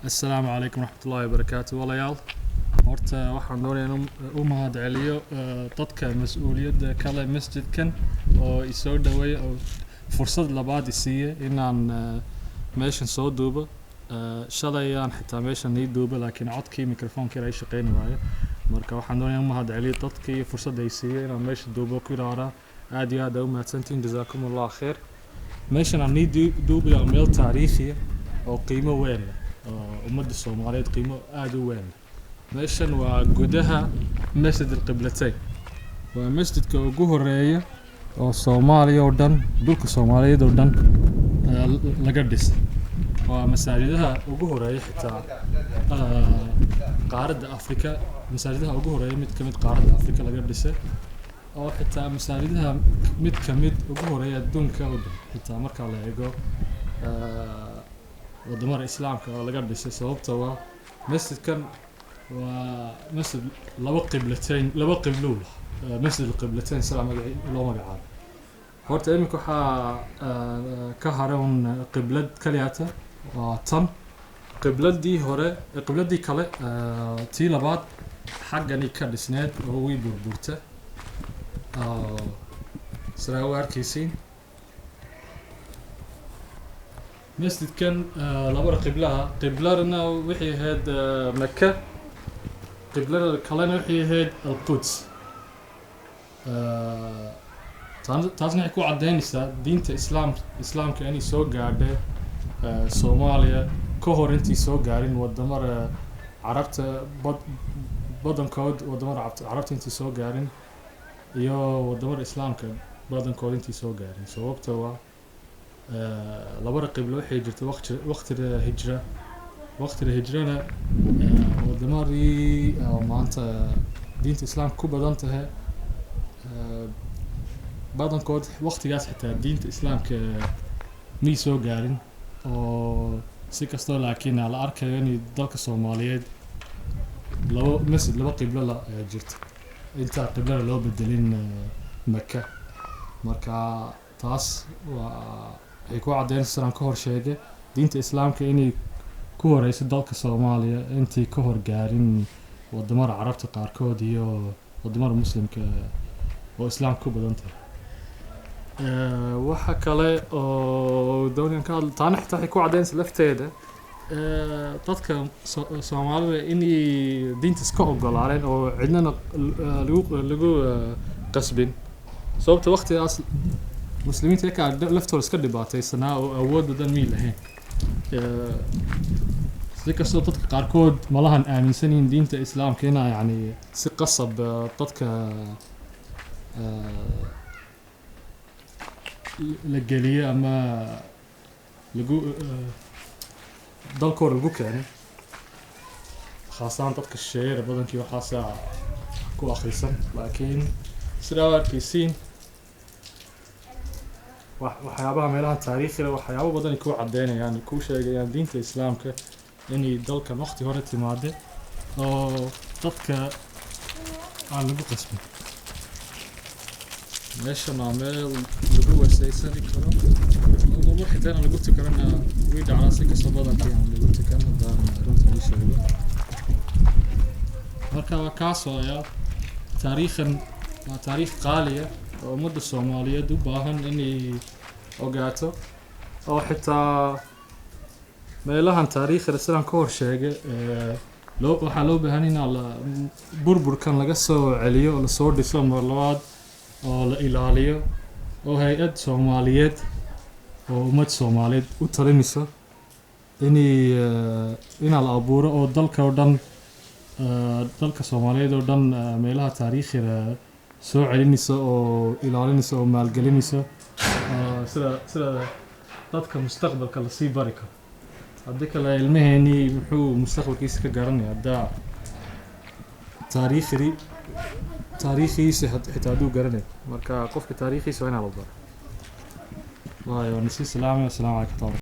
السلام عليكم ورحمة الله وبركاته. walayaal horta waxaan doonayaa u mahad celiyo dadka mas'uuliyadda kale masjidkan oo i soo dhaweeyay oo fursad labaad i siiyay inaan meeshan soo duubo. shalayaan xitaa meeshan ii duubo laakiin codkii mikrofoonka ay shaqeyn waayo, marka waxaan doonayaa u mahad celiyo dadkii fursadda ay siiyay inaan meesha duubo ku ilaalaa. aad iyo aad u mahadsantiin, jazaakumullah khair. meeshan aan ii duubayaa meel taariikhi oo qiimo weyn leh oo ummadda Soomaaliyeed qiimo aad u weyn. meeshan waa gudaha masjid al-Qiblatayn, waa masjidka ugu horeeya oo Soomaaliya oo dhan, dhulka Soomaaliyeed oo dhan laga dhisay. waa masaajidaha ugu horeeya xitaa qaaradda Afrika, masaajidaha ugu horeeya mid ka mid qaaradda Afrika laga dhisay, oo xitaa masaajidaha mid ka mid ugu horeeya adduunka oo dhan xitaa marka la eego wadamada islaamka oo laga dhisay. sababta waa masjidkan waa masjid laba qiblo leh, masjid al-Qiblatayn salaam loo magacaabo. horta imika waxaa ka haran qiblad kaliyata waa tan. qibladii kale tii labaad xaggani ka dhisneed oo way burburta sida u arkaysiin. masjidkan laba qibladana waxay ahayd Makka, qiblada kalena waxay ahayd al-Quds. taasna waxay ku caddeynaysaa diinta islaamka inay soo gaadhay Soomaaliya ka hor intii soo gaarin wadamada carabta badankood, wadamada carabta intii soo gaarin iyo wadamada islaamka badankood intii soo gaarin. sababta waa labada qiblo waxay jirtay waqtiga hijrana wadamadii maanta diinta islaamka ku badan tahay badankood waqtigaas xitaa diinta islaamka may soo gaarin. oo si kastoo laakiin la arkayo in dalka Soomaaliyeed laba qiblo la jirta inta qiblada loo bedelin Makka. marka taas waxay ku caddeynaysaa ka hor sheegay diinta islaamka inay ku horeysay dalka Soomaaliya intii ka hor gaarin wadamada carabta qaarkood iyo wadamada muslimka oo islaamka ku badan tahay. waxa kale oo doonayaan ka hadlo taana xitaa waxay ku caddeynaysaa lafteeda dadka Soomaalida inay diinta iska ogolaadeen oo cidnana lagu qasbin. sababta waqtigaas muslimiinta ka laftooda iska dhibaataysanaa oo awood badan mii lahayn. si kastoo dadka qaarkood malahan aaminsan yihiin diinta islaamka inay yani si qasab dadka la geliyo ama lagu dalkooda lagu keenay, khaasan dadka shisheeyada badankii waxaasaa ku akhrisan. laakiin sidaa arkaysiin waxyaabaha meelaha taariikhiga waxyaabo badan ay ku caddeynayaan, ku sheegayaan diinta islaamka inay dalkan waqti hore timaade oo dadka aan lagu qasbin. meeshan waa meel lagu wasaysani karo oo xitaa aan lagu tukanana way dhacdaa si kastoo badankii aan lagu tukan haddaan runta ii sheego. marka waa kaas oo taariikhan waa taariikh qaaliya oo ummadda Soomaaliyeed u baahan inay ogaato. oo xitaa meelahan taariikhda sidaan ka hor sheegay waxaa loo baahan in burburkan laga soo celiyo oo lasoo dhiso mar labaad oo la ilaaliyo oo hay'ad Soomaaliyeed oo ummad Soomaaliyeed u talinayso in la abuuro oo dalka oo dhan dalka Soomaaliyeed oo dhan meelaha taariikhiga soo celinayso oo ilaalinayso oo maalgelinayso sida dadka mustaqbalka la sii bari karo. haddii kale ilmaheeni muxuu mustaqbalkiisa ka garanayaa haddaa taariikhiisa xitaa hadduu garanayo. marka qofka taariikhiisa waa inaa la baro. waayo nasi salaam. assalaamu calaykum.